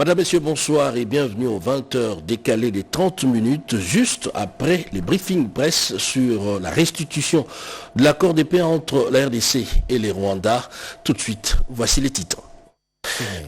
Madame, Messieurs, bonsoir et bienvenue aux 20h décalées des 30 minutes, juste après les briefings presse sur la restitution de l'accord de paix entre la RDC et les Rwandais. Tout de suite, voici les titres.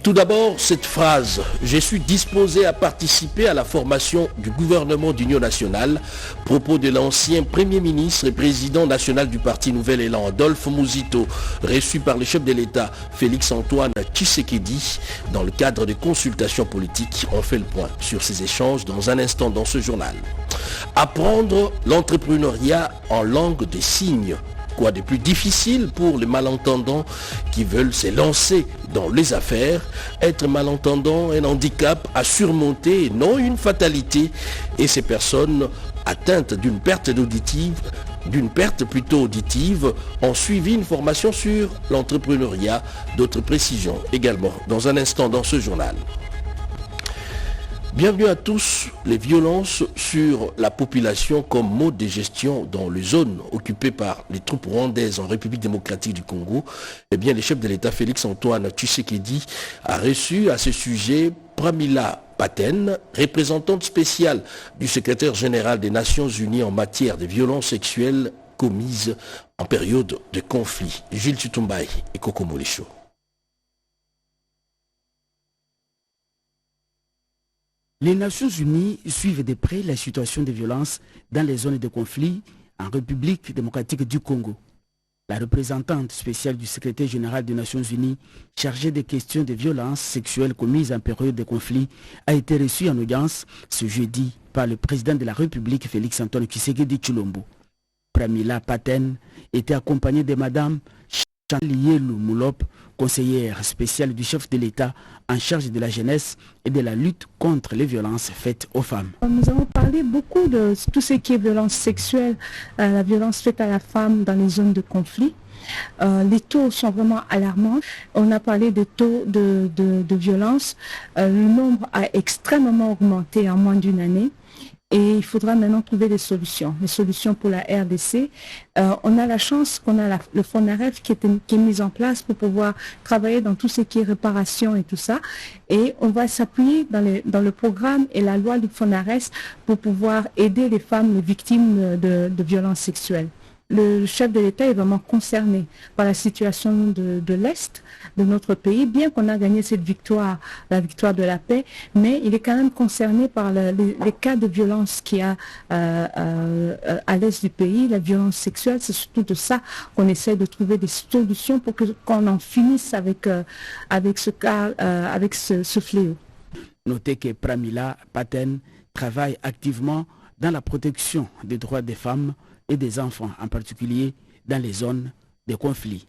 Tout d'abord, cette phrase « Je suis disposé à participer à la formation du gouvernement d'union nationale », propos de l'ancien Premier ministre et président national du parti Nouvel Élan, Adolphe Muzito, reçu par le chef de l'État, Félix-Antoine Tshisekedi, dans le cadre de consultations politiques. On fait le point sur ces échanges dans un instant dans ce journal. Apprendre l'entrepreneuriat en langue des signes. Quoi de plus difficile pour les malentendants qui veulent se lancer dans les affaires? Être malentendant est un handicap à surmonter et non une fatalité. Et ces personnes atteintes d'une perte auditive ont suivi une formation sur l'entrepreneuriat. D'autres précisions également dans un instant dans ce journal. Bienvenue à tous. Les violences sur la population comme mode de gestion dans les zones occupées par les troupes rwandaises en République démocratique du Congo, eh bien, le chef de l'État Félix-Antoine Tshisekedi a reçu à ce sujet Pramila Patten, représentante spéciale du secrétaire général des Nations Unies en matière de violences sexuelles commises en période de conflit. Gilles Tutumbaï et Coco Molicho. Les Nations Unies suivent de près la situation de violence dans les zones de conflit en République démocratique du Congo. La représentante spéciale du secrétaire général des Nations Unies chargée des questions de violences sexuelles commises en période de conflit a été reçue en audience ce jeudi par le président de la République Félix-Antoine Tshisekedi Tshilombo. Pramila Patten était accompagnée de Madame Chanlielou Moulop, conseillère spéciale du chef de l'État en charge de la jeunesse et de la lutte contre les violences faites aux femmes. Nous avons parlé beaucoup de tout ce qui est violence sexuelle, la violence faite à la femme dans les zones de conflit. Les taux sont vraiment alarmants. On a parlé des taux de violence. Le nombre a extrêmement augmenté en moins d'une année. Et il faudra maintenant trouver des solutions pour la RDC. On a la chance qu'on a le FONAREF qui est mis en place pour pouvoir travailler dans tout ce qui est réparation et tout ça. Et on va s'appuyer dans le programme et la loi du FONARES pour pouvoir aider les femmes, les victimes de violences sexuelles. Le chef de l'État est vraiment concerné par la situation de l'Est de notre pays, bien qu'on a gagné cette victoire, la victoire de la paix, mais il est quand même concerné par les cas de violence qu'il y a à l'Est du pays, la violence sexuelle. C'est surtout de ça qu'on essaie de trouver des solutions pour qu'on en finisse avec ce fléau. Notez que Pramila Patten travaille activement dans la protection des droits des femmes et des enfants, en particulier dans les zones de conflit.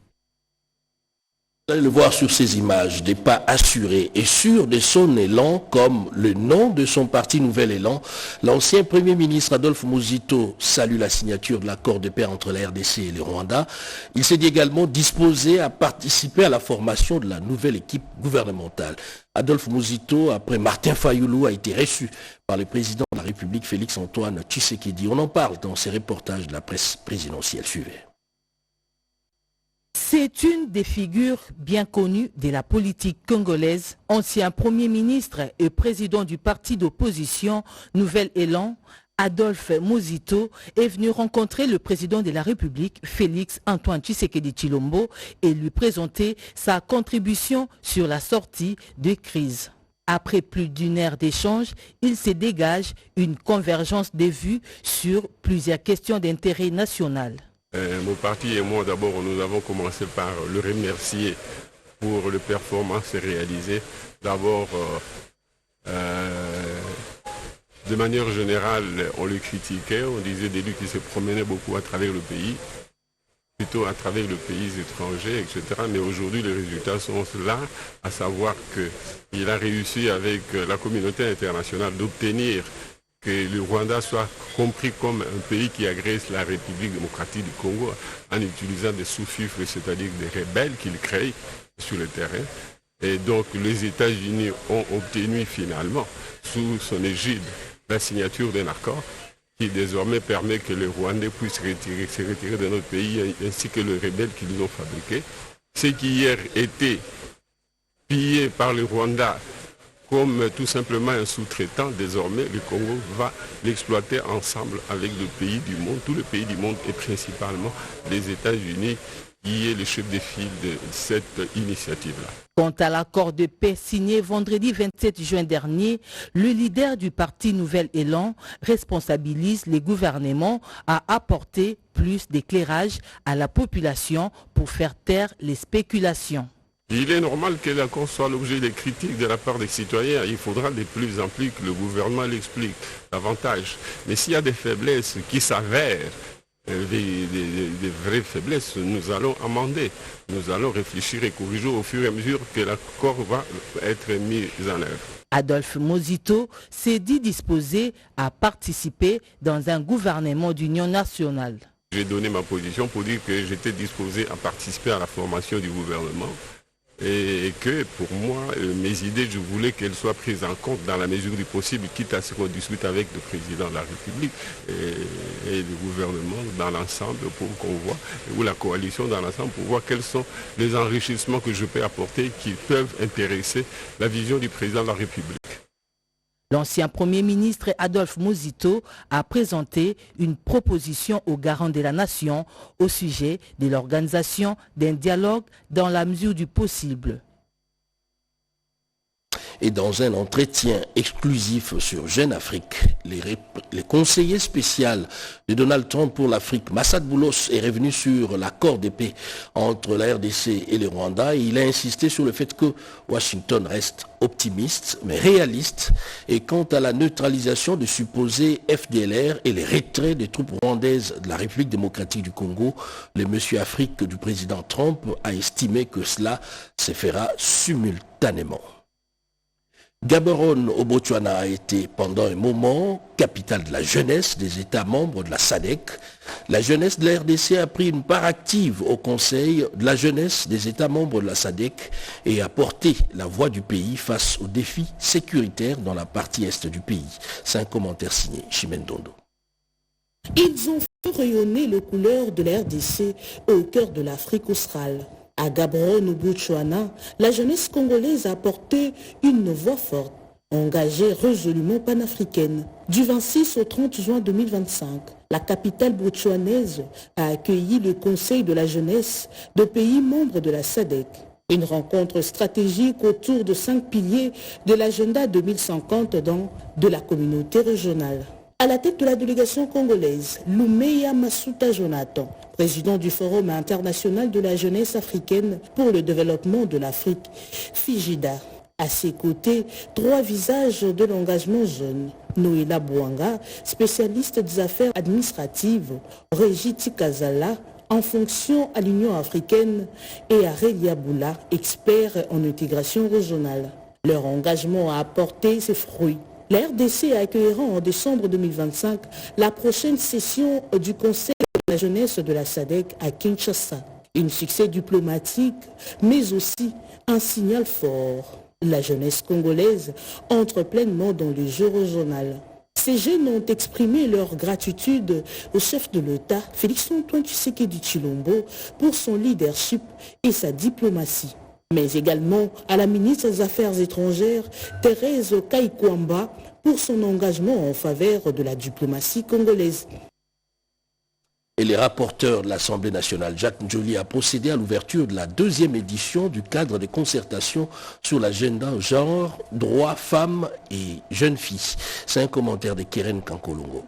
Vous allez le voir sur ces images, des pas assurés et sûrs de son élan, comme le nom de son parti Nouvel Élan. L'ancien Premier ministre Adolphe Muzito salue la signature de l'accord de paix entre la RDC et les Rwandais. Il s'est dit également disposé à participer à la formation de la nouvelle équipe gouvernementale. Adolphe Muzito, après Martin Fayoulou, a été reçu par le président de la République Félix-Antoine Tshisekedi. On en parle dans ces reportages de la presse présidentielle. Suivez. C'est une des figures bien connues de la politique congolaise. Ancien Premier ministre et président du parti d'opposition Nouvel Élan, Adolphe Muzito est venu rencontrer le président de la République, Félix-Antoine Tshisekedi Tshilombo, et lui présenter sa contribution sur la sortie de crise. Après plus d'une heure d'échange, il se dégage une convergence des vues sur plusieurs questions d'intérêt national. Mon parti et moi, d'abord, nous avons commencé par le remercier pour les performances réalisées. D'abord, de manière générale, on le critiquait, on disait de lui qu'il se promenait beaucoup à travers le pays, plutôt à travers les pays étrangers, etc. Mais aujourd'hui, les résultats sont là, à savoir qu'il a réussi avec la communauté internationale d'obtenir que le Rwanda soit compris comme un pays qui agresse la République démocratique du Congo en utilisant des sous-fifres, c'est-à-dire des rebelles qu'il crée sur le terrain. Et donc les États-Unis ont obtenu finalement, sous son égide, la signature d'un accord qui désormais permet que les Rwandais puissent se retirer de notre pays ainsi que les rebelles qu'ils ont fabriqués. Ce qui hier était pillé par le Rwanda comme tout simplement un sous-traitant. Désormais, le Congo va l'exploiter ensemble avec le pays du monde, tous les pays du monde et principalement les États-Unis, qui est le chef de file de cette initiative-là. Quant à l'accord de paix signé vendredi 27 juin dernier, le leader du parti Nouvel Élan responsabilise les gouvernements à apporter plus d'éclairage à la population pour faire taire les spéculations. Il est normal que l'accord soit l'objet des critiques de la part des citoyens. Il faudra de plus en plus que le gouvernement l'explique davantage. Mais s'il y a des faiblesses qui s'avèrent, des vraies faiblesses, nous allons amender. Nous allons réfléchir et corriger au fur et à mesure que l'accord va être mis en œuvre. Adolphe Mozito s'est dit disposé à participer dans un gouvernement d'union nationale. J'ai donné ma position pour dire que j'étais disposé à participer à la formation du gouvernement et que pour moi, mes idées, je voulais qu'elles soient prises en compte dans la mesure du possible, quitte à ce qu'on discute avec le président de la République et le gouvernement dans l'ensemble pour qu'on voit, ou la coalition dans l'ensemble pour voir quels sont les enrichissements que je peux apporter qui peuvent intéresser la vision du président de la République. L'ancien Premier ministre Adolphe Mozito a présenté une proposition aux garants de la nation au sujet de l'organisation d'un dialogue dans la mesure du possible. Et dans un entretien exclusif sur Jeune Afrique, les conseillers spéciaux de Donald Trump pour l'Afrique, Massad Boulos, est revenu sur l'accord de paix entre la RDC et le Rwanda. Et il a insisté sur le fait que Washington reste optimiste, mais réaliste. Et quant à la neutralisation de supposés FDLR et les retraits des troupes rwandaises de la République démocratique du Congo, le monsieur Afrique du président Trump a estimé que cela se fera simultanément. Gaborone au Botswana a été pendant un moment capitale de la jeunesse des États membres de la SADC. La jeunesse de la RDC a pris une part active au Conseil de la jeunesse des États membres de la SADC et a porté la voix du pays face aux défis sécuritaires dans la partie est du pays. C'est un commentaire signé Chimène Dondo. Ils ont fait rayonner les couleurs de la RDC au cœur de l'Afrique australe. À Gaborone au Botswana, la jeunesse congolaise a porté une voix forte, engagée résolument panafricaine. Du 26 au 30 juin 2025, la capitale botswanaise a accueilli le Conseil de la jeunesse de pays membres de la SADC. Une rencontre stratégique autour de 5 piliers de l'agenda 2050 de la communauté régionale. À la tête de la délégation congolaise, Loumeya Masuta Jonathan, président du Forum international de la jeunesse africaine pour le développement de l'Afrique, FIJIDA. À ses côtés, 3 visages de l'engagement jeune. Noéla Bouanga, spécialiste des affaires administratives, Régiti Kazala, en fonction à l'Union africaine, et Arelia Boula, expert en intégration régionale. Leur engagement a apporté ses fruits. La RDC accueillera en décembre 2025 la prochaine session du Conseil de la jeunesse de la SADC à Kinshasa. Un succès diplomatique, mais aussi un signal fort. La jeunesse congolaise entre pleinement dans le jeu régional. Ces jeunes ont exprimé leur gratitude au chef de l'État, Félix-Antoine Tshisekedi Tshilombo, pour son leadership et sa diplomatie, mais également à la ministre des Affaires étrangères, Thérèse Kaikwamba, pour son engagement en faveur de la diplomatie congolaise. Et les rapporteurs de l'Assemblée nationale, Jacques Njoli, a procédé à l'ouverture de la 2e édition du cadre de concertation sur l'agenda genre, droits, femmes et jeunes filles. C'est un commentaire de Keren Kankolongo.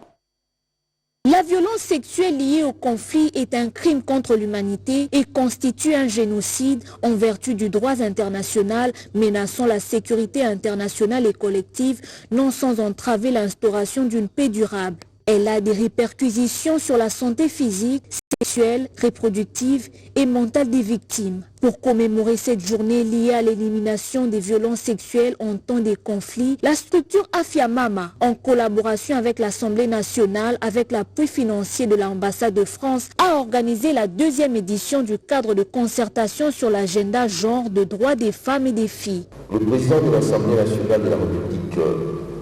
La violence sexuelle liée au conflit est un crime contre l'humanité et constitue un génocide en vertu du droit international menaçant la sécurité internationale et collective, non sans entraver l'instauration d'une paix durable. Elle a des répercussions sur la santé physique, sexuelle, reproductive et mentale des victimes. Pour commémorer cette journée liée à l'élimination des violences sexuelles en temps des conflits, la structure Afiamama, en collaboration avec l'Assemblée nationale, avec l'appui financier de l'ambassade de France, a organisé la 2e édition du cadre de concertation sur l'agenda genre de droits des femmes et des filles. Le président de l'Assemblée nationale de la République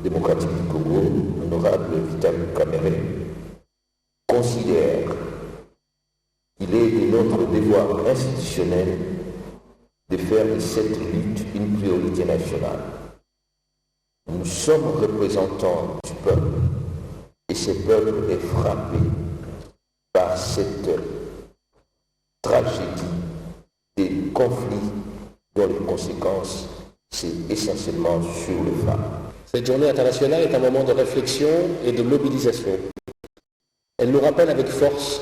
démocratique du Congo, l'honorable Vital Kamerhe, considère qu'il est de notre devoir institutionnel de faire de cette lutte une priorité nationale. Nous sommes représentants du peuple et ce peuple est frappé par cette tragédie des conflits dont les conséquences, c'est essentiellement sur les femmes. Cette journée internationale est un moment de réflexion et de mobilisation. Elle nous rappelle avec force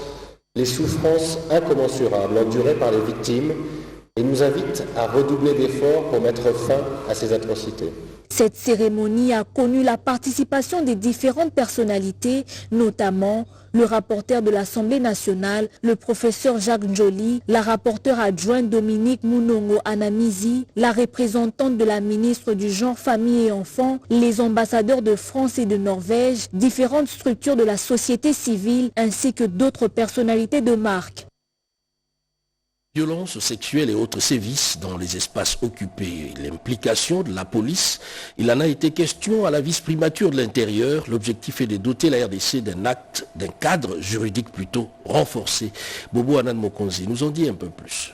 les souffrances incommensurables endurées par les victimes et nous invite à redoubler d'efforts pour mettre fin à ces atrocités. Cette cérémonie a connu la participation des différentes personnalités, notamment le rapporteur de l'Assemblée nationale, le professeur Jacques Njoli, la rapporteure adjointe Dominique Mounongo Anamizi, la représentante de la ministre du Genre, Famille et Enfants, les ambassadeurs de France et de Norvège, différentes structures de la société civile ainsi que d'autres personnalités de marque. Violences sexuelles et autres sévices dans les espaces occupés, l'implication de la police, il en a été question à la vice-primature de l'Intérieur. L'objectif est de doter la RDC d'un cadre juridique plutôt renforcé. Bobo Anan Mokonzi nous en dit un peu plus.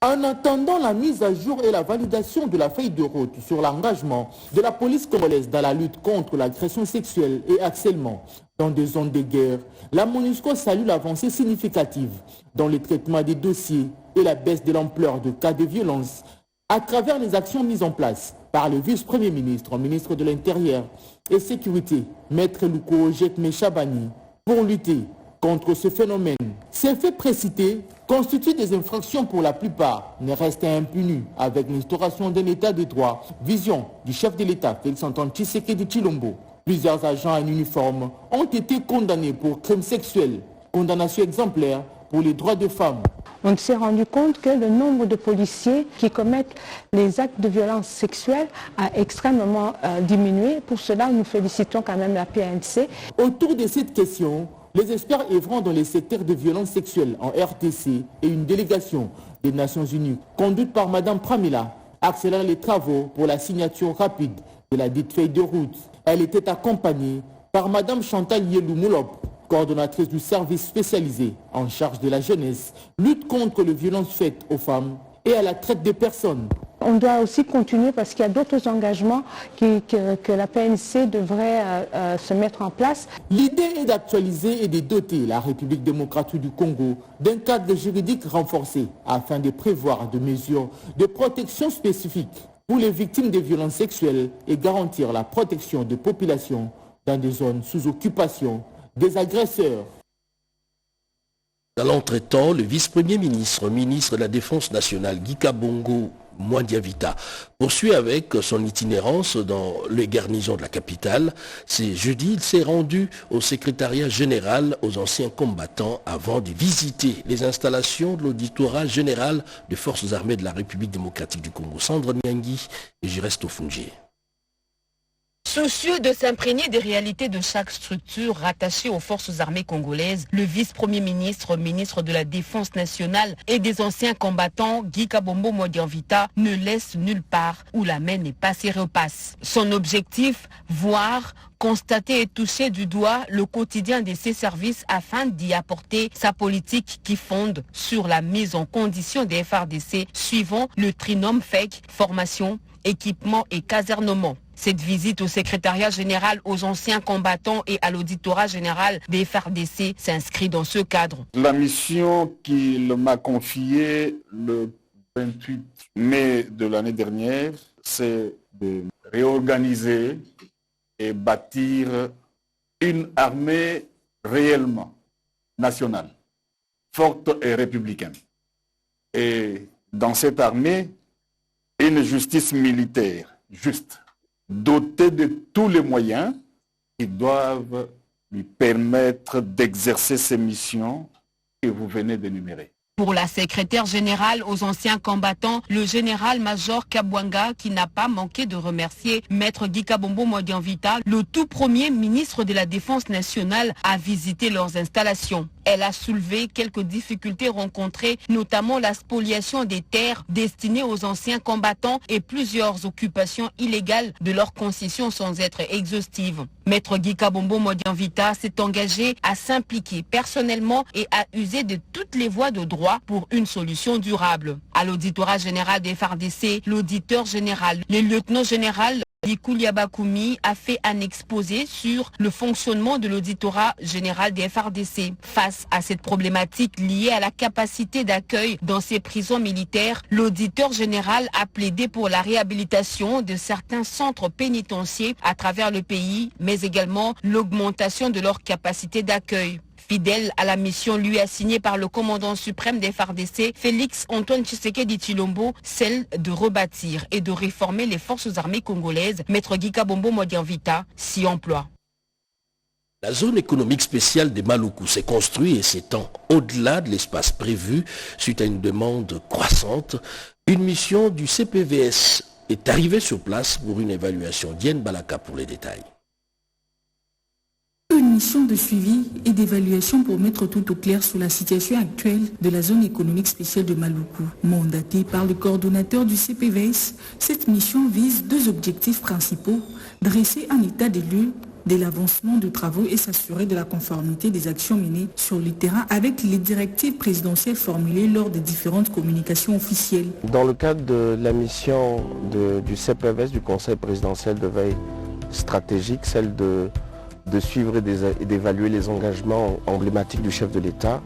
En attendant la mise à jour et la validation de la feuille de route sur l'engagement de la police congolaise dans la lutte contre l'agression sexuelle et harcèlement dans des zones de guerre, la MONUSCO salue l'avancée significative dans le traitement des dossiers et la baisse de l'ampleur de cas de violence à travers les actions mises en place par le vice-premier ministre, ministre de l'Intérieur et Sécurité, Maître Louko Jekme Chabani, pour lutter contre ce phénomène. Ces faits précités constituent des infractions pour la plupart, ne restent impunis avec l'instauration d'un état de droit. Vision du chef de l'État, Félix-Antoine Tshisekedi Tshilombo. Plusieurs agents en uniforme ont été condamnés pour crimes sexuels. Condamnation exemplaire pour les droits des femmes. On s'est rendu compte que le nombre de policiers qui commettent les actes de violence sexuelle a extrêmement diminué. Pour cela, nous félicitons quand même la PNC. Autour de cette question, les experts œuvrant dans les secteurs de violence sexuelle en RTC et une délégation des Nations Unies conduite par Mme Pramila accélèrent les travaux pour la signature rapide de la dite feuille de route. Elle était accompagnée par Mme Chantal Yelou Moulop, coordonnatrice du service spécialisé en charge de la jeunesse, lutte contre les violences faites aux femmes et à la traite des personnes. On doit aussi continuer parce qu'il y a d'autres engagements que la PNC devrait se mettre en place. L'idée est d'actualiser et de doter la République démocratique du Congo d'un cadre juridique renforcé afin de prévoir des mesures de protection spécifiques pour les victimes de violences sexuelles et garantir la protection des populations dans des zones sous occupation des agresseurs. Dans l'entretemps, le vice-premier ministre, ministre de la Défense nationale, Guy Kabongo Mwandiavita, poursuit avec son itinérance dans les garnisons de la capitale. C'est jeudi, il s'est rendu au secrétariat général aux anciens combattants avant de visiter les installations de l'auditorat général des forces armées de la République démocratique du Congo. Sandra Nyangui et Jiresto Fungier. Soucieux de s'imprégner des réalités de chaque structure rattachée aux forces armées congolaises, le vice-premier ministre, ministre de la Défense nationale et des anciens combattants, Guy Kabongo Mwandiavita, ne laisse nulle part où la main n'est pas ses repasses. Son objectif, voir, constater et toucher du doigt le quotidien de ses services afin d'y apporter sa politique qui fonde sur la mise en condition des FARDC suivant le trinôme FEC, formation, équipement et casernement. Cette visite au secrétariat général aux anciens combattants et à l'auditorat général des FARDC s'inscrit dans ce cadre. La mission qu'il m'a confiée le 28 mai de l'année dernière, c'est de réorganiser et bâtir une armée réellement nationale, forte et républicaine. Et dans cette armée, une justice militaire juste, dotée de tous les moyens qui doivent lui permettre d'exercer ses missions que vous venez d'énumérer. Pour la secrétaire générale aux anciens combattants, le général-major Kabwanga, qui n'a pas manqué de remercier Maître Guy Kabongo Mwandiavita, le tout premier ministre de la Défense nationale, a visité leurs installations. Elle a soulevé quelques difficultés rencontrées, notamment la spoliation des terres destinées aux anciens combattants et plusieurs occupations illégales de leurs concessions sans être exhaustives. Maître Guy Kabongo Mwandiavita s'est engagé à s'impliquer personnellement et à user de toutes les voies de droit pour une solution durable. À l'auditorat général des FARDC, l'auditeur général, le lieutenant général Dikoulia Bakoumi a fait un exposé sur le fonctionnement de l'auditorat général des FARDC. Face à cette problématique liée à la capacité d'accueil dans ces prisons militaires, l'auditeur général a plaidé pour la réhabilitation de certains centres pénitentiaires à travers le pays, mais également l'augmentation de leur capacité d'accueil. Fidèle à la mission lui assignée par le commandant suprême des FARDC, Félix Antoine Tshisekedi Tshilombo, celle de rebâtir et de réformer les forces armées congolaises, Maître Gika Bombo Modianvita s'y emploie. La zone économique spéciale des Maluku s'est construite et s'étend au-delà de l'espace prévu suite à une demande croissante. Une mission du CPVS est arrivée sur place pour une évaluation. Diane Balaka pour les détails. Une mission de suivi et d'évaluation pour mettre tout au clair sur la situation actuelle de la zone économique spéciale de Maluku. Mandatée par le coordonnateur du CPVS, cette mission vise deux objectifs principaux: dresser un état des lieux de l'avancement de travaux et s'assurer de la conformité des actions menées sur le terrain avec les directives présidentielles formulées lors des différentes communications officielles. Dans le cadre de la mission du CPVS, du Conseil présidentiel de veille stratégique, celle de suivre et d'évaluer les engagements emblématiques du chef de l'État,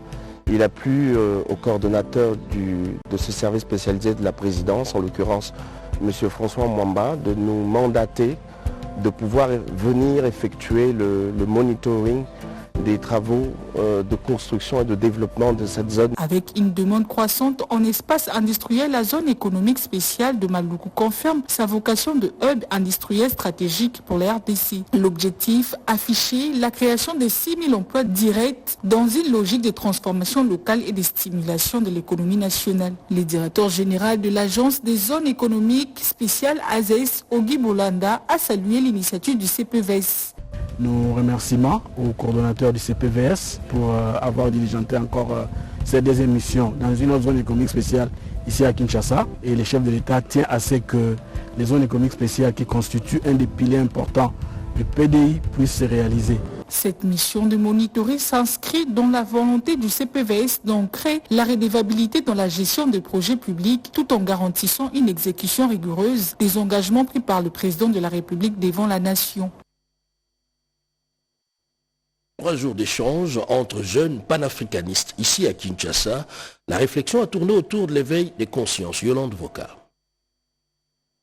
il a plu au coordonnateur de ce service spécialisé de la présidence, en l'occurrence M. François Mwamba, de nous mandater de pouvoir venir effectuer le monitoring des travaux de construction et de développement de cette zone. Avec une demande croissante en espace industriel, la zone économique spéciale de Maluku confirme sa vocation de hub industriel stratégique pour la RDC. L'objectif affiché, la création de 6 000 emplois directs dans une logique de transformation locale et de stimulation de l'économie nationale. Le directeur général de l'agence des zones économiques spéciales AZES, Ogi Bolanda, a salué l'initiative du CPVS. Nos remerciements au coordonnateur du CPVS pour avoir diligenté encore cette deuxième mission dans une autre zone économique spéciale ici à Kinshasa. Et le chef de l'État tient à ce que les zones économiques spéciales qui constituent un des piliers importants du PDI puissent se réaliser. Cette mission de monitoring s'inscrit dans la volonté du CPVS d'ancrer la redevabilité dans la gestion des projets publics tout en garantissant une exécution rigoureuse des engagements pris par le président de la République devant la nation. 3 jours d'échange entre jeunes panafricanistes ici à Kinshasa. La réflexion a tourné autour de l'éveil des consciences. Yolande Voka.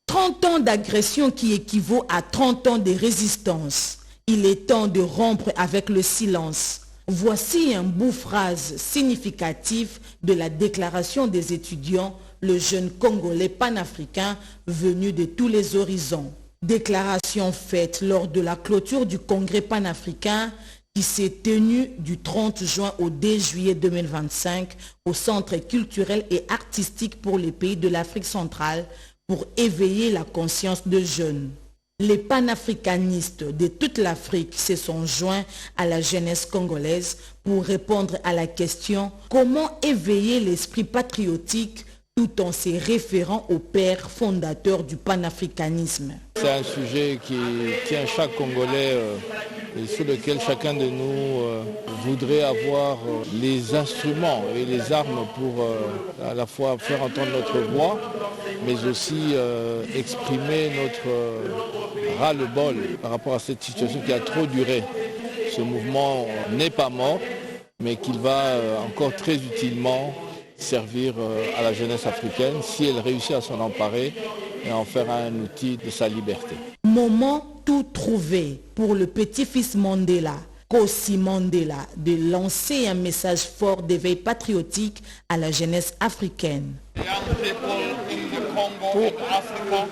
30 ans d'agression qui équivaut à 30 ans de résistance. Il est temps de rompre avec le silence. Voici un bout phrase significatif de la déclaration des étudiants, le jeune Congolais panafricain venu de tous les horizons. Déclaration faite lors de la clôture du Congrès panafricain qui s'est tenu du 30 juin au 2 juillet 2025 au Centre culturel et artistique pour les pays de l'Afrique centrale pour éveiller la conscience de jeunes. Les panafricanistes de toute l'Afrique se sont joints à la jeunesse congolaise pour répondre à la question « Comment éveiller l'esprit patriotique ?» tout en se référant au père fondateur du panafricanisme. C'est un sujet qui tient chaque Congolais et sur lequel chacun de nous voudrait avoir les instruments et les armes pour à la fois faire entendre notre voix, mais aussi exprimer notre ras-le-bol par rapport à cette situation qui a trop duré. Ce mouvement n'est pas mort, mais qu'il va encore très utilement servir à la jeunesse africaine si elle réussit à s'en emparer et en faire un outil de sa liberté. Moment tout trouvé pour le petit-fils Mandela, Kosi Mandela, de lancer un message fort d'éveil patriotique à la jeunesse africaine. Pour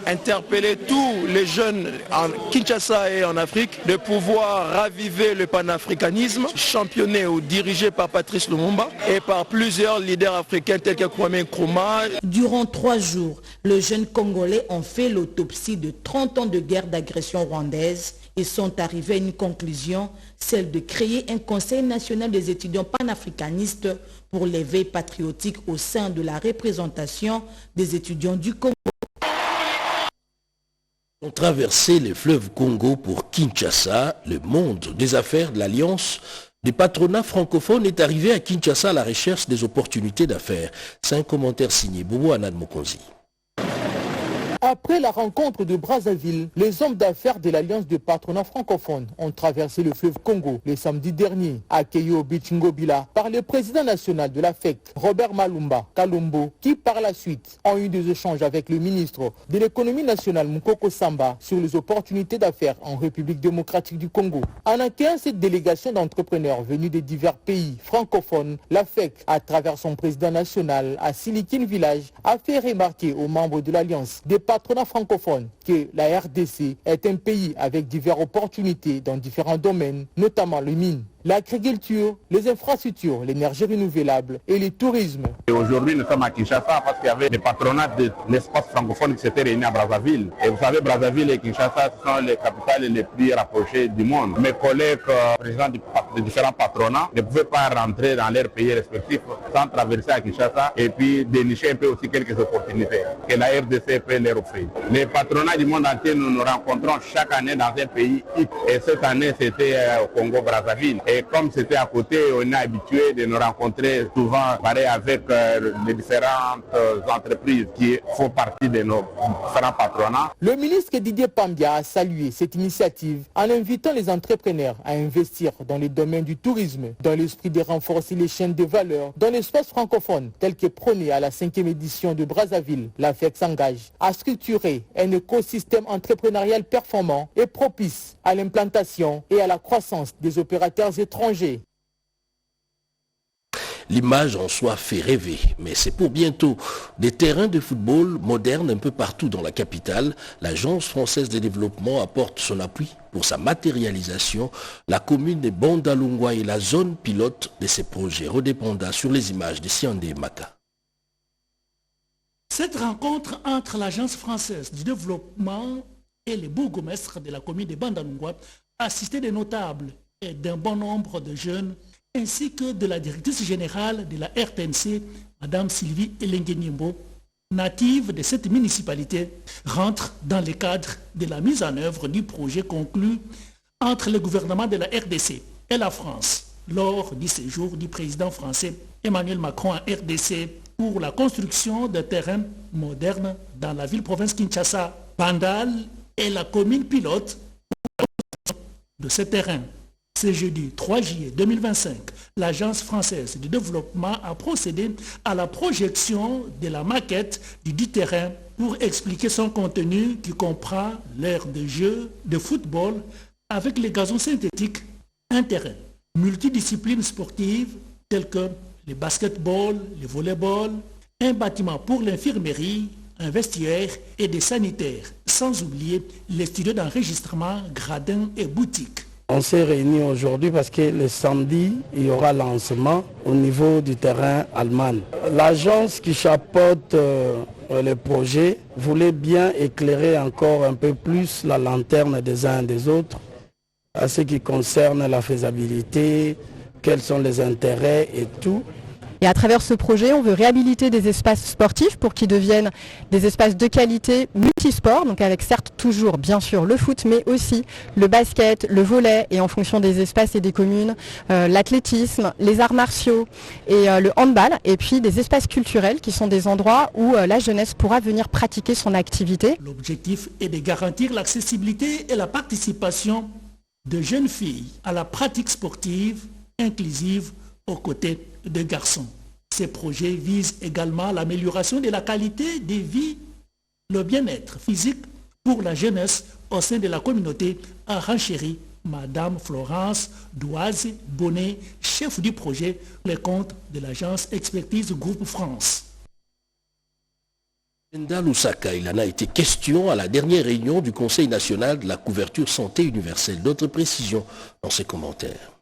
interpeller tous les jeunes en Kinshasa et en Afrique de pouvoir raviver le panafricanisme, championné ou dirigé par Patrice Lumumba et par plusieurs leaders africains tels que Kwame Nkrumah. Durant 3 jours, les jeunes Congolais ont fait l'autopsie de 30 ans de guerre d'agression rwandaise et sont arrivés à une conclusion, celle de créer un conseil national des étudiants panafricanistes pour l'éveil patriotique au sein de la représentation des étudiants du Congo. Ont traversé les fleuves Congo pour Kinshasa. Le monde des affaires de l'Alliance des patronats francophones est arrivé à Kinshasa à la recherche des opportunités d'affaires. C'est un commentaire signé Bobo Anad Mokonzi. Après la rencontre de Brazzaville, les hommes d'affaires de l'Alliance de patronat francophone ont traversé le fleuve Congo le samedi dernier, accueillis au Bichingobila par le président national de la FEC, Robert Malumba Kalumbo, qui par la suite ont eu des échanges avec le ministre de l'économie nationale Mukoko Samba sur les opportunités d'affaires en République démocratique du Congo. En accueillant cette délégation d'entrepreneurs venus de divers pays francophones, la FEC, à travers son président national à Silicon Village, a fait remarquer aux membres de l'Alliance des patronats francophones que la RDC est un pays avec diverses opportunités dans différents domaines, notamment les mines, l'agriculture, les infrastructures, l'énergie renouvelable et le tourisme. Aujourd'hui, nous sommes à Kinshasa parce qu'il y avait des patronats de l'espace francophone qui s'étaient réunis à Brazzaville. Et vous savez, Brazzaville et Kinshasa sont les capitales les plus rapprochées du monde. Mes collègues présidents de différents patronats ne pouvaient pas rentrer dans leurs pays respectifs sans traverser à Kinshasa et puis dénicher un peu aussi quelques opportunités que la RDC peut leur offrir. Les patronats du monde entier, nous nous rencontrons chaque année dans un pays X. Et cette année, c'était au Congo-Brazzaville. Et comme c'était à côté, on est habitué de nous rencontrer souvent pareil avec les différentes entreprises qui font partie de nos différents patronats. Le ministre Didier Pambia a salué cette initiative en invitant les entrepreneurs à investir dans le domaine du tourisme, dans l'esprit de renforcer les chaînes de valeur dans l'espace francophone tel que prôné à la 5e édition de Brazzaville. La FEC s'engage à structurer un écosystème entrepreneurial performant et propice à l'implantation et à la croissance des opérateurs étrangers. L'image en soi fait rêver, mais c'est pour bientôt. Des terrains de football modernes un peu partout dans la capitale. L'Agence française de développement apporte son appui pour sa matérialisation. La commune de Bandalungwa est la zone pilote de ces projets. Redépendant sur les images de Siandé Maka. Cette rencontre entre l'Agence française du développement et les bourgmestres de la commune de Bandalungwa, assistés de notables et d'un bon nombre de jeunes, ainsi que de la directrice générale de la RTNC, Mme Sylvie Elenguenyimbo, native de cette municipalité, rentre dans le cadre de la mise en œuvre du projet conclu entre le gouvernement de la RDC et la France lors du séjour du président français Emmanuel Macron en RDC pour la construction de terrains modernes dans la ville-province Kinshasa. Bandal est la commune pilote de ce terrain. Ce jeudi 3 juillet 2025, l'Agence française de développement a procédé à la projection de la maquette du terrain pour expliquer son contenu qui comprend l'aire de jeu de football avec les gazons synthétiques, un terrain multidisciplines sportives telles que le basketball, le volleyball, un bâtiment pour l'infirmerie, un vestiaire et des sanitaires, sans oublier les studios d'enregistrement, gradins et boutiques. On s'est réunis aujourd'hui parce que le samedi, il y aura lancement au niveau du terrain allemand. L'agence qui chapeaute le projet voulait bien éclairer encore un peu plus la lanterne des uns et des autres à ce qui concerne la faisabilité, quels sont les intérêts et tout. Et à travers ce projet, on veut réhabiliter des espaces sportifs pour qu'ils deviennent des espaces de qualité multisports, donc avec certes toujours bien sûr le foot, mais aussi le basket, le volley et en fonction des espaces et des communes, l'athlétisme, les arts martiaux et le handball, et puis des espaces culturels qui sont des endroits où la jeunesse pourra venir pratiquer son activité. L'objectif est de garantir l'accessibilité et la participation de jeunes filles à la pratique sportive inclusive aux côtés des garçons. Ces projets visent également l'amélioration de la qualité de vie, le bien-être physique pour la jeunesse au sein de la communauté, a renchéri Madame Florence Douaze Bonnet, chef du projet, les comptes de l'agence Expertise Groupe France. Lusaka, il en a été question à la dernière réunion du Conseil national de la couverture santé universelle. D'autres précisions dans ses commentaires.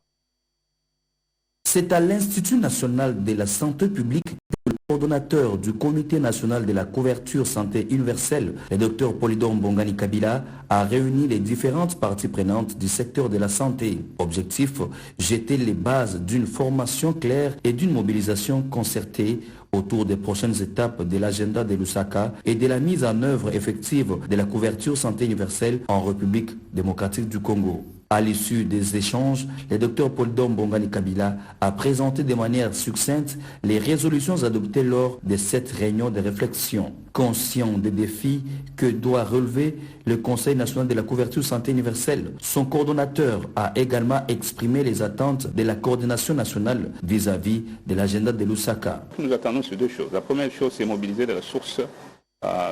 C'est à l'Institut national de la santé publique que le coordonnateur du Comité national de la couverture santé universelle, le Dr Polydore Mbongani Kabila, a réuni les différentes parties prenantes du secteur de la santé. Objectif, jeter les bases d'une formation claire et d'une mobilisation concertée autour des prochaines étapes de l'agenda de Lusaka et de la mise en œuvre effective de la couverture santé universelle en République démocratique du Congo. À l'issue des échanges, le Dr Polydore Mbongani Kabila a présenté de manière succincte les résolutions adoptées lors de cette réunion de réflexion. Conscient des défis que doit relever le Conseil national de la couverture santé universelle, son coordonnateur a également exprimé les attentes de la coordination nationale vis-à-vis de l'agenda de Lusaka. Nous attendons sur deux choses. La première chose, c'est mobiliser des ressources,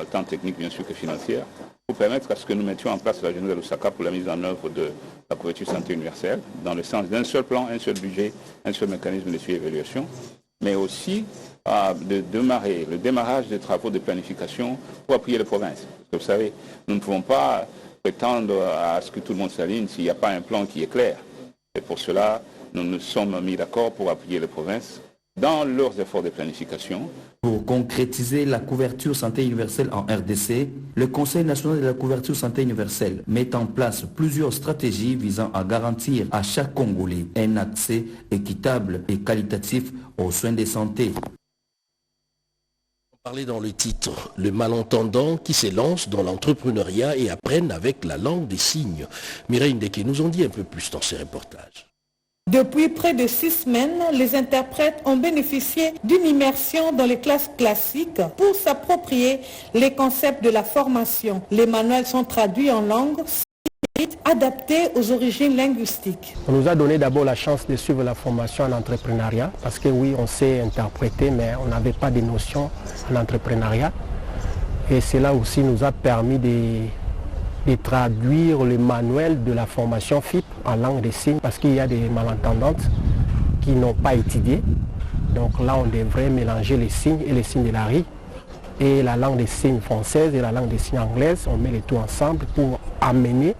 tant techniques bien sûr que financières, pour permettre à ce que nous mettions en place l'agenda de Lusaka pour la mise en œuvre de la couverture santé universelle, dans le sens d'un seul plan, un seul budget, un seul mécanisme de suivi et évaluation, mais aussi de démarrer le démarrage des travaux de planification pour appuyer les provinces. Parce que vous savez, nous ne pouvons pas prétendre à ce que tout le monde s'aligne s'il n'y a pas un plan qui est clair. Et pour cela, nous nous sommes mis d'accord pour appuyer les provinces dans leurs efforts de planification. Pour concrétiser la couverture santé universelle en RDC, le Conseil national de la couverture santé universelle met en place plusieurs stratégies visant à garantir à chaque Congolais un accès équitable et qualitatif aux soins de santé. On parlait dans le titre, le malentendant qui s'élance dans l'entrepreneuriat et apprennent avec la langue des signes. Mireille Ndeke nous en dit un peu plus dans ces reportages. Depuis près de 6 semaines, les interprètes ont bénéficié d'une immersion dans les classes classiques pour s'approprier les concepts de la formation. Les manuels sont traduits en langue adaptée aux origines linguistiques. On nous a donné d'abord la chance de suivre la formation en entrepreneuriat parce que oui, on sait interpréter, mais on n'avait pas de notions en entrepreneuriat. Et cela aussi nous a permis de traduire le manuel de la formation FIP en langue des signes parce qu'il y a des malentendantes qui n'ont pas étudié. Donc là, on devrait mélanger les signes et les signes de la RI et la langue des signes française et la langue des signes anglaise. On met les tout ensemble pour amener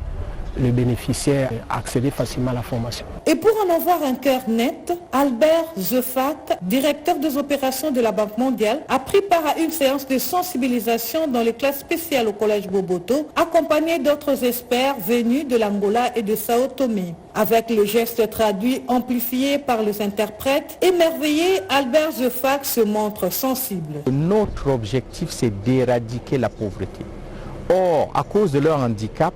le bénéficiaire à accéder facilement à la formation. Et pour en avoir un cœur net, Albert Zefac, directeur des opérations de la Banque mondiale, a pris part à une séance de sensibilisation dans les classes spéciales au collège Boboto, accompagné d'autres experts venus de l'Angola et de Sao Tomé. Avec le geste traduit amplifié par les interprètes, émerveillé, Albert Zefac se montre sensible. Notre objectif, c'est d'éradiquer la pauvreté. Or, à cause de leur handicap,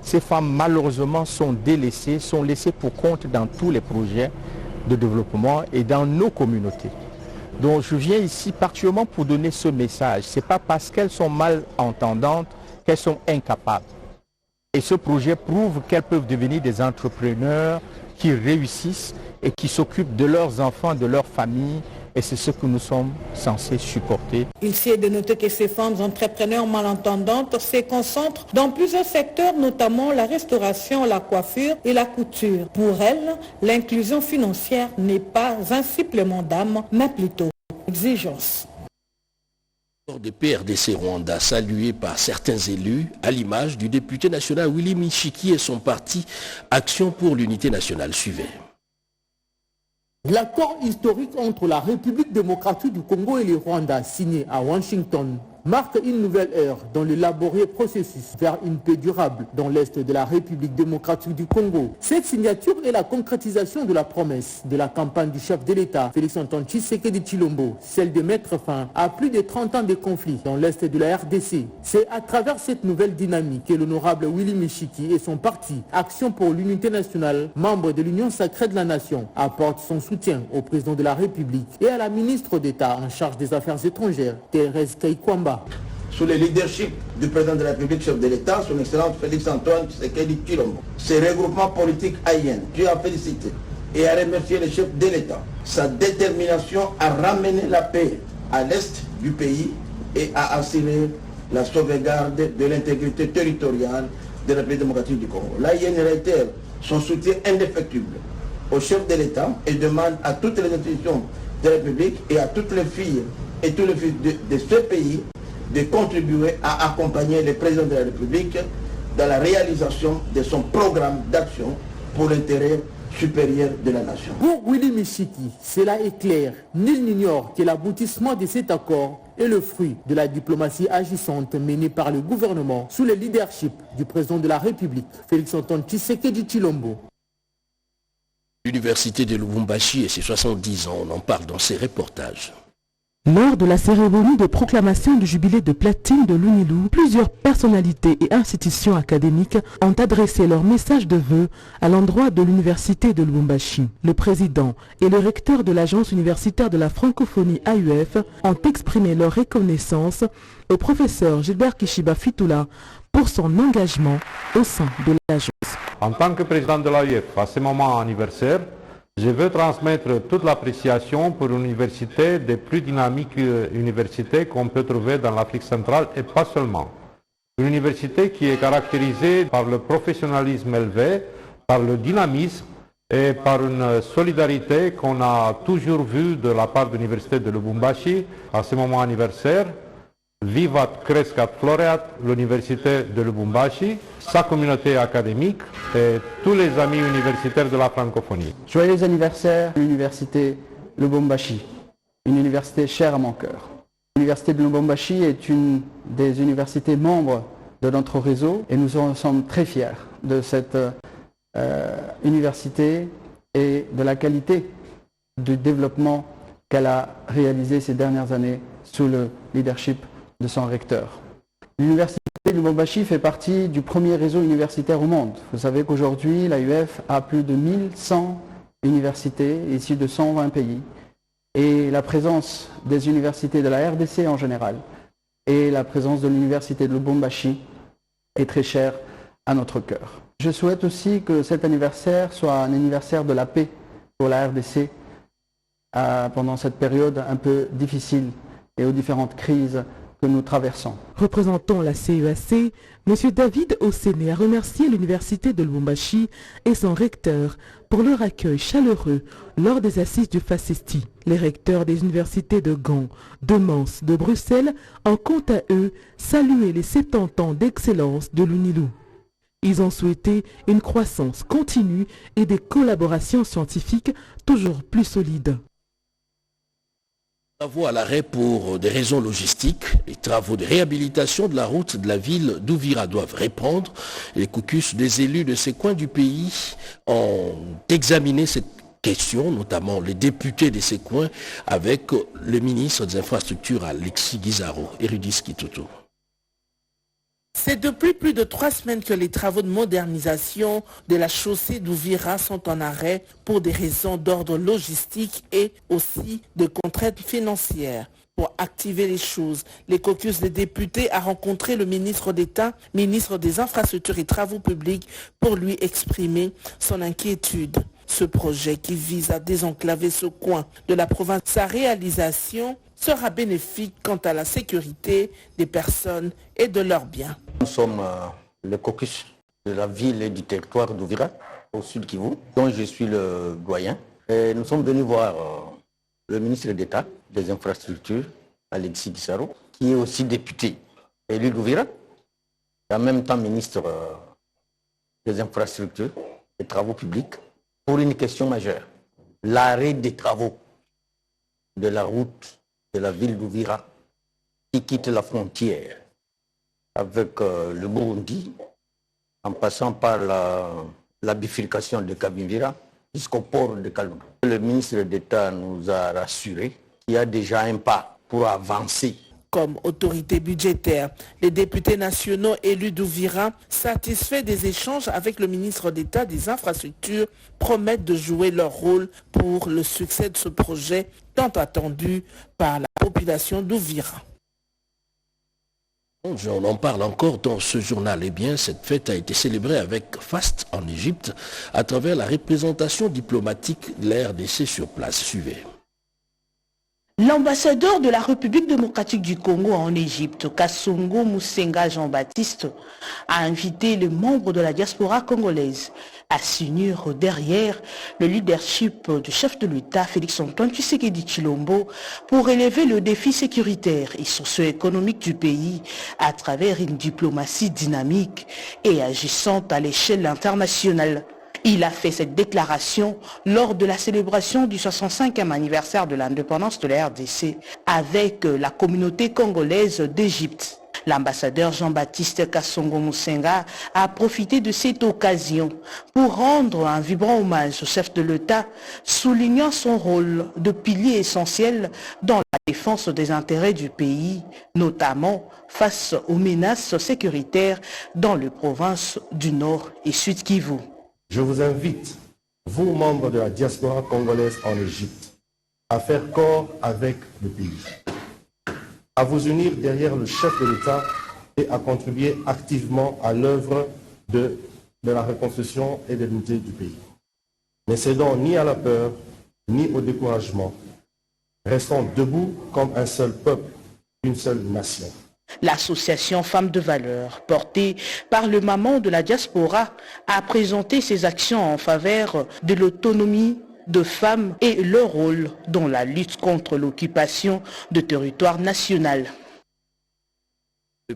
ces femmes malheureusement sont délaissées, sont laissées pour compte dans tous les projets de développement et dans nos communautés. Donc je viens ici particulièrement pour donner ce message. Ce n'est pas parce qu'elles sont malentendantes qu'elles sont incapables. Et ce projet prouve qu'elles peuvent devenir des entrepreneurs qui réussissent et qui s'occupent de leurs enfants, de leur famille. Et c'est ce que nous sommes censés supporter. Il est de noter que ces femmes entrepreneurs malentendantes se concentrent dans plusieurs secteurs, notamment la restauration, la coiffure et la couture. Pour elles, l'inclusion financière n'est pas un supplément d'âme, mais plutôt une exigence. Des PRDC Rwanda salué par certains élus, à l'image du député national Willy Michiki et son parti Action pour l'unité nationale. Suivait. L'accord historique entre la République démocratique du Congo et le Rwanda, signé à Washington, marque une nouvelle ère dans le laborieux processus vers une paix durable dans l'est de la République démocratique du Congo. Cette signature est la concrétisation de la promesse de la campagne du chef de l'État, Félix-Antoine Tshisekedi Tshilombo, celle de mettre fin à plus de 30 ans de conflits dans l'est de la RDC. C'est à travers cette nouvelle dynamique que l'honorable Willy Michiki et son parti, Action pour l'unité nationale, membre de l'Union sacrée de la nation, apportent son soutien au président de la République et à la ministre d'État en charge des Affaires étrangères, Thérèse Kaikwamba. Sous le leadership du président de la République, chef de l'État, son Excellence Félix-Antoine Tshisekedi Tshilombo, ces regroupements politiques haïens, Dieu a félicité et a remercié le chef de l'État. Sa détermination à ramener la paix à l'est du pays et à assurer la sauvegarde de l'intégrité territoriale de la République démocratique du Congo. L'AIN réitère son soutien indéfectible au chef de l'État et demande à toutes les institutions de la République et à toutes les filles et tous les fils de ce pays de contribuer à accompagner le président de la République dans la réalisation de son programme d'action pour l'intérêt supérieur de la nation. Pour Willy Michiki, cela est clair. Nul n'ignore que l'aboutissement de cet accord est le fruit de la diplomatie agissante menée par le gouvernement sous le leadership du président de la République, Félix-Antoine Tshisekedi Tshilombo. L'université de Lubumbashi et ses 70 ans, on en parle dans ces reportages. Lors de la cérémonie de proclamation du jubilé de platine de l'UNILU, plusieurs personnalités et institutions académiques ont adressé leur message de vœux à l'endroit de l'université de Lubumbashi. Le président et le recteur de l'agence universitaire de la francophonie AUF ont exprimé leur reconnaissance au professeur Gilbert Kishiba Fitula pour son engagement au sein de l'agence. En tant que président de l'AUF, à ce moment anniversaire, je veux transmettre toute l'appréciation pour une université des plus dynamiques universités qu'on peut trouver dans l'Afrique centrale et pas seulement. Une université qui est caractérisée par le professionnalisme élevé, par le dynamisme et par une solidarité qu'on a toujours vue de la part de l'université de Lubumbashi à ce moment anniversaire. Vivat Crescat Floreat, l'université de Lubumbashi, sa communauté académique et tous les amis universitaires de la francophonie. Joyeux anniversaire, l'université Lubumbashi, une université chère à mon cœur. L'université de Lubumbashi est une des universités membres de notre réseau et nous en sommes très fiers de cette université et de la qualité du développement qu'elle a réalisé ces dernières années sous le leadership de son recteur. L'université de Lubumbashi fait partie du premier réseau universitaire au monde. Vous savez qu'aujourd'hui, l'AUF a plus de 1100 universités issues de 120 pays. Et la présence des universités de la RDC en général et la présence de l'université de Lubumbashi est très chère à notre cœur. Je souhaite aussi que cet anniversaire soit un anniversaire de la paix pour la RDC pendant cette période un peu difficile et aux différentes crises que nous traversons. Représentant la CEAC, M. David Osséné a remercié l'université de Lubumbashi et son recteur pour leur accueil chaleureux lors des assises du FACESTI. Les recteurs des universités de Gand, de Mons, de Bruxelles ont quant à eux salué les 70 ans d'excellence de l'UNILU. Ils ont souhaité une croissance continue et des collaborations scientifiques toujours plus solides. Travaux à l'arrêt pour des raisons logistiques. Les travaux de réhabilitation de la route de la ville d'Ouvira doivent reprendre. Les caucus des élus de ces coins du pays ont examiné cette question, notamment les députés de ces coins, avec le ministre des Infrastructures Alexis Guizaro. Érudis Kitutu. C'est depuis plus de 3 semaines que les travaux de modernisation de la chaussée d'Ouvira sont en arrêt pour des raisons d'ordre logistique et aussi de contraintes financières. Pour activer les choses, les caucus des députés a rencontré le ministre d'État, ministre des Infrastructures et Travaux publics, pour lui exprimer son inquiétude. Ce projet qui vise à désenclaver ce coin de la province, sa réalisation sera bénéfique quant à la sécurité des personnes et de leurs biens. Nous sommes le caucus de la ville et du territoire d'Ouvira, au sud Kivu, dont je suis le doyen. Et nous sommes venus voir le ministre d'État des Infrastructures, Alexis Guizaro, qui est aussi député élu d'Ouvira, et en même temps ministre des Infrastructures et Travaux publics, pour une question majeure. L'arrêt des travaux de la route de la ville d'Ouvira qui quitte la frontière avec le Burundi en passant par la bifurcation de Kavimvira jusqu'au port de Kalundu. Le ministre d'État nous a rassuré qu'il y a déjà un pas pour avancer. Comme autorité budgétaire, les députés nationaux élus d'Ouvira, satisfaits des échanges avec le ministre d'État des Infrastructures, promettent de jouer leur rôle pour le succès de ce projet tant attendu par la population d'Ouvira. On en parle encore dans ce journal. Eh bien, cette fête a été célébrée avec faste en Égypte à travers la représentation diplomatique de la RDC sur place. Suivez. L'ambassadeur de la République démocratique du Congo en Égypte, Kasongo Musenga Jean-Baptiste, a invité les membres de la diaspora congolaise à s'unir derrière le leadership du chef de l'État, Félix-Antoine Tshisekedi Tshilombo, pour élever le défi sécuritaire et socio-économique du pays à travers une diplomatie dynamique et agissante à l'échelle internationale. Il a fait cette déclaration lors de la célébration du 65e anniversaire de l'indépendance de la RDC avec la communauté congolaise d'Égypte. L'ambassadeur Jean-Baptiste Kassongo Musenga a profité de cette occasion pour rendre un vibrant hommage au chef de l'État, soulignant son rôle de pilier essentiel dans la défense des intérêts du pays, notamment face aux menaces sécuritaires dans les provinces du Nord et Sud Kivu. Je vous invite, vous membres de la diaspora congolaise en Égypte, à faire corps avec le pays, à vous unir derrière le chef de l'État et à contribuer activement à l'œuvre de la reconstruction et de l'unité du pays. Ne cédons ni à la peur, ni au découragement. Restons debout comme un seul peuple, une seule nation. L'association Femmes de Valeur, portée par le maman de la diaspora, a présenté ses actions en faveur de l'autonomie de femmes et leur rôle dans la lutte contre l'occupation de territoire national.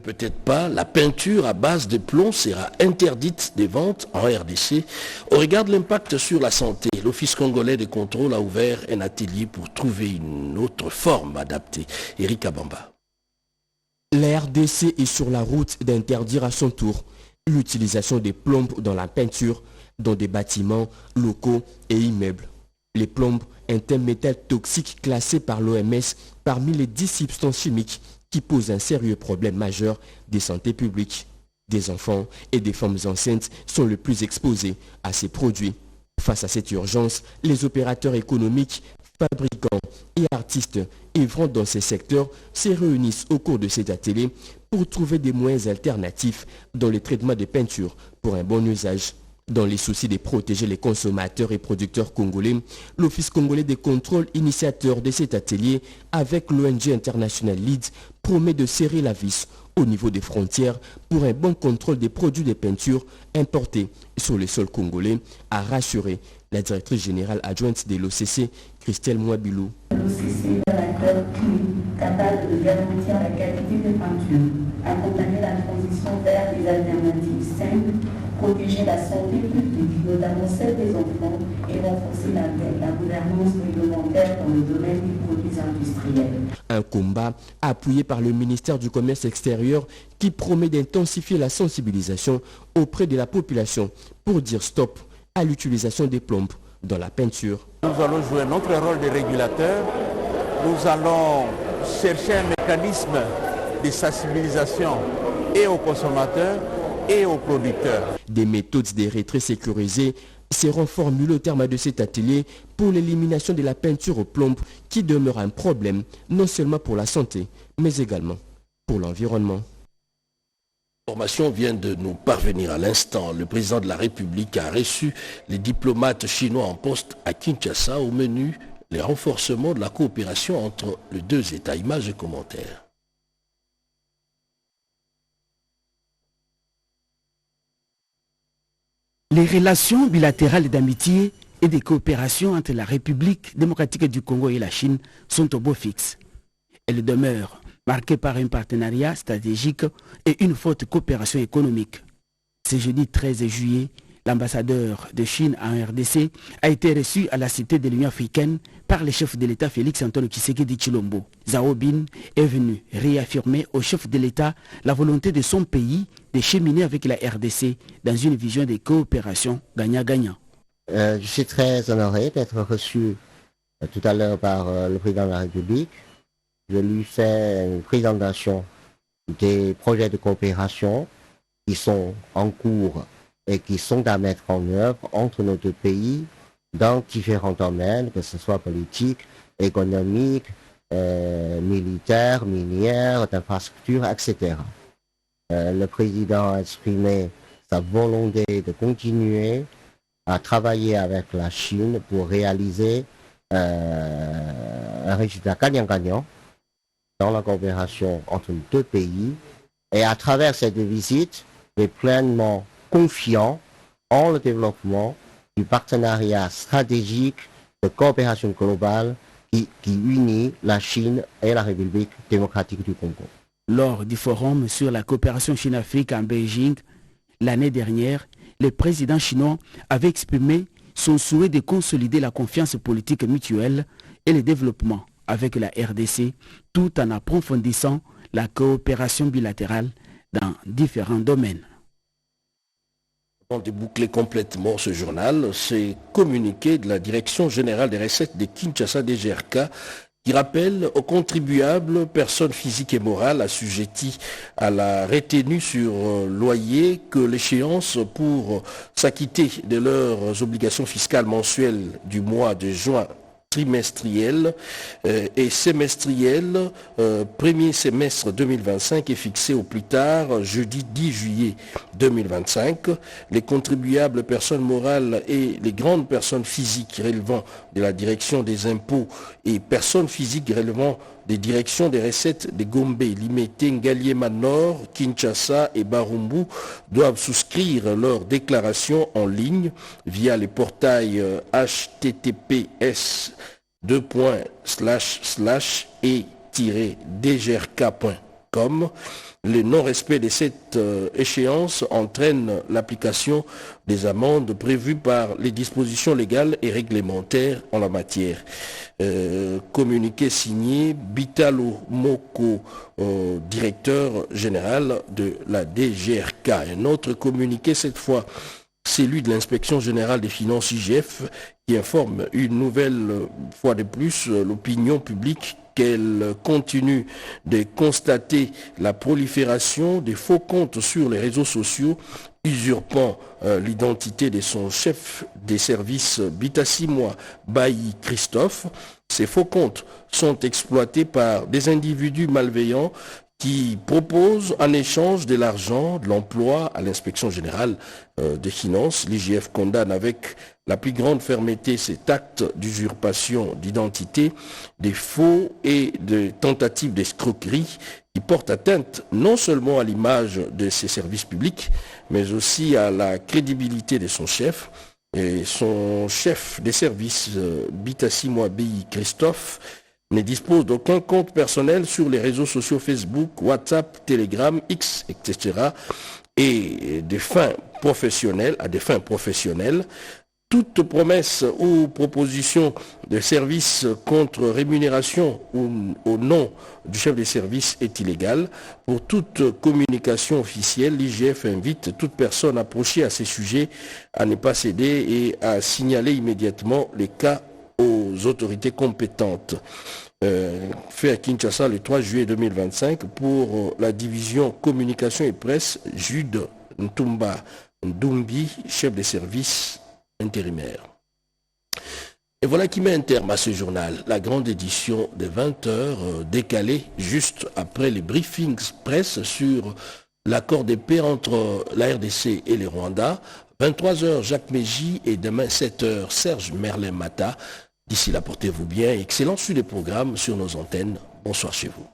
Peut-être pas, la peinture à base de plomb sera interdite des ventes en RDC. Au regard de l'impact sur la santé, l'Office congolais de contrôle a ouvert un atelier pour trouver une autre forme adaptée. Eric Abamba. La RDC est sur la route d'interdire à son tour l'utilisation des plombes dans la peinture, dans des bâtiments, locaux et immeubles. Les plombes est un métal toxique classé par l'OMS parmi les 10 substances chimiques qui posent un sérieux problème majeur de santé publique. Des enfants et des femmes enceintes sont les plus exposés à ces produits. Face à cette urgence, les opérateurs économiques, fabricants et artistes œuvrant dans ces secteurs se réunissent au cours de cet atelier pour trouver des moyens alternatifs dans le traitement des peintures pour un bon usage. Dans les soucis de protéger les consommateurs et producteurs congolais, l'Office congolais de contrôle, initiateur de cet atelier avec l'ONG internationale LEAD, promet de serrer la vis au niveau des frontières pour un bon contrôle des produits de peinture importés sur le sol congolais, a rassuré la directrice générale adjointe de l'OCC, Christelle Mouabilou. L'OCC est un acteur capable de garantir la qualité des peintures, accompagner la transition vers des alternatives saines, protéger la santé publique, notamment celle des enfants, et renforcer la gouvernance réglementaire dans le domaine des produits industriels. Un combat appuyé par le ministère du Commerce extérieur qui promet d'intensifier la sensibilisation auprès de la population pour dire stop à l'utilisation des plombes dans la peinture. Nous allons jouer notre rôle de régulateur. Nous allons chercher un mécanisme de sensibilisation et aux consommateurs et aux producteurs. Des méthodes de retrait sécurisées seront formulées au terme de cet atelier pour l'élimination de la peinture aux plombes qui demeure un problème non seulement pour la santé, mais également pour l'environnement. L'information vient de nous parvenir à l'instant. Le président de la République a reçu les diplomates chinois en poste à Kinshasa. Au menu, les renforcements de la coopération entre les deux États. Images et commentaires. Les relations bilatérales d'amitié et de coopération entre la République démocratique du Congo et la Chine sont au beau fixe. Elles demeurent marquées par un partenariat stratégique et une forte coopération économique. Ce jeudi 13 juillet, l'ambassadeur de Chine en RDC a été reçu à la Cité de l'Union africaine par le chef de l'État Félix Antoine Tshisekedi Tshilombo. Zhao Bin est venu réaffirmer au chef de l'État la volonté de son pays de cheminer avec la RDC dans une vision de coopération gagnant-gagnant. Je suis très honoré d'être reçu tout à l'heure par le président de la République. Je lui fais une présentation des projets de coopération qui sont en cours et qui sont à mettre en œuvre entre nos deux pays dans différents domaines, que ce soit politique, économique, militaire, minière, d'infrastructure, etc. Le président a exprimé sa volonté de continuer à travailler avec la Chine pour réaliser un résultat gagnant-gagnant dans la coopération entre les deux pays. Et à travers cette visite, il est pleinement confiant en le développement du partenariat stratégique de coopération globale qui unit la Chine et la République démocratique du Congo. Lors du forum sur la coopération Chine-Afrique en Beijing, l'année dernière, le président chinois avait exprimé son souhait de consolider la confiance politique mutuelle et le développement avec la RDC, tout en approfondissant la coopération bilatérale dans différents domaines. Avant de boucler complètement ce journal, c'est communiqué de la Direction générale des recettes de Kinshasa DGRK qui rappelle aux contribuables, personnes physiques et morales assujetties à la retenue sur loyer, que l'échéance pour s'acquitter de leurs obligations fiscales mensuelles du mois de juin trimestriel et semestriel, premier semestre 2025 est fixé au plus tard jeudi 10 juillet 2025. Les contribuables personnes morales et les grandes personnes physiques relevant de la direction des impôts et personnes physiques relevant des directions des recettes de Gombe, Limete, Ngaliema Nord, Kinshasa et Barumbu doivent souscrire leur déclaration en ligne via les portails https://e-dgrk.com. Le non-respect de cette échéance entraîne l'application des amendes prévues par les dispositions légales et réglementaires en la matière. Communiqué signé Bitalo Moko, directeur général de la DGRK. Un autre communiqué, cette fois celui de l'inspection générale des finances IGF, qui informe une nouvelle fois de plus l'opinion publique qu'elle continue de constater la prolifération des faux comptes sur les réseaux sociaux usurpant l'identité de son chef des services Bitassimwa Bayi Christophe. Ces faux comptes sont exploités par des individus malveillants qui proposent en échange de l'argent, de l'emploi à l'inspection générale des finances. L'IGF condamne avec la plus grande fermeté cet acte d'usurpation d'identité, des faux et de tentatives d'escroquerie qui portent atteinte non seulement à l'image de ses services publics, mais aussi à la crédibilité de son chef. Et son chef des services, Bitassimwa Bayi Christophe, ne dispose d'aucun compte personnel sur les réseaux sociaux Facebook, WhatsApp, Telegram, X, etc. et à des fins professionnelles. Toute promesse ou proposition de service contre rémunération ou au nom du chef des services est illégale. Pour toute communication officielle, l'IGF invite toute personne approchée à ces sujets à ne pas céder et à signaler immédiatement les cas aux autorités compétentes. Fait à Kinshasa le 3 juillet 2025 pour la division communication et presse, Jude Ntumba Ndumbi, chef des services intérimaire. Et voilà qui met un terme à ce journal. La grande édition de 20h décalée juste après les briefings presse sur l'accord de paix entre la RDC et les Rwandais. 23h Jacques Mégy et demain 7h Serge Merlin-Mata. D'ici là, portez-vous bien. Excellent suivi des programmes sur nos antennes. Bonsoir chez vous.